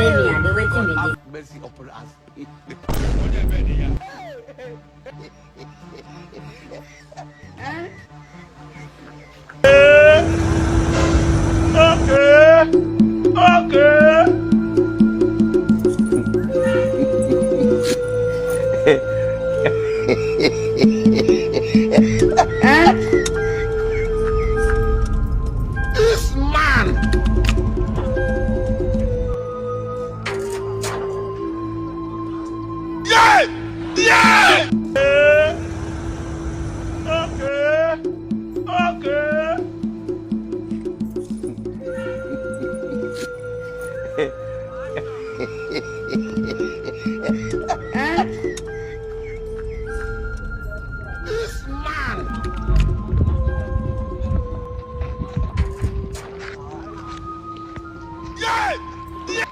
baby, and they waiting me. Have mercy upon us. This man. Yeah! Yeah! Okay. This man. Yeah! Yeah!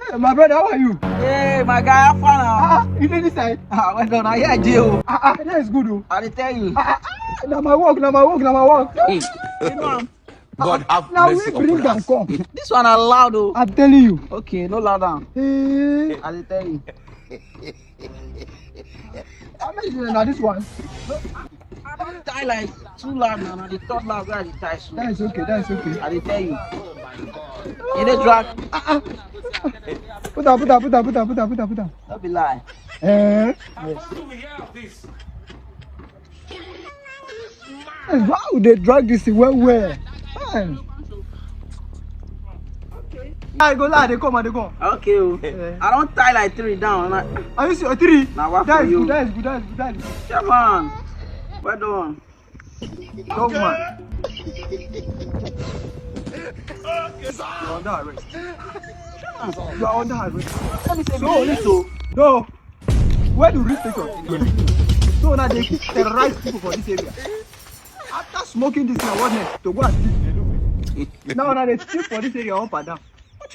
Hey, my brother, how are you? Hey, my guy, have fun now. You did this side? Well done. I hear you. That is good. I tell you. Now my work. Hey, you know, God have Now we mercy bring upon them us. come. this one are loud though. I'm telling you. Okay, no loud down. Hey, I tell you. I'm not using now this one. I don't tie like too loud now. Now the third loud where I tie so. That is okay. I tell you. You dey drag. Put down. Don't be lie. Eh? Yes. How they drag this well? Man. I go lie, they come. Okay. Oh. I don't tie like 3 down. Are you see? 3? Now what That for is you? good. That is good. Come on. Well done. Dog man. You're under arrest. You're under arrest. Let me say So, listen. No. Where do reach station? So now they keep terrorize people for this area. After smoking this now, what next? To go and sleep. Now they sleep for this area up and down.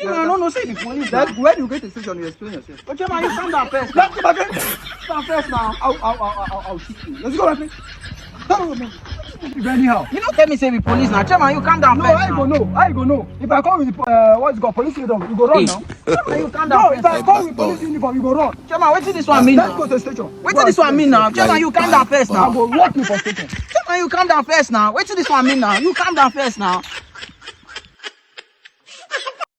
you know, no say the police. That's where you get the station, you explain yourself. But Chema, you calm down first. Let's go, my friend. Calm first now. I'll shoot you. Let's go, my friend. Come on, anyhow. You don't tell me say the police now. Chema, you calm down No, first. I go know. If I call with what's called police uniform, you go run now. Chema, you calm No, down if I first. call with police uniform, you go run. Chema, what did this one mean Let's go now? to the station. What did this one mean now? Chema, you calm down first I now. go walk you for station. Chema, you calm down first now. What did this one mean now? You calm down first now.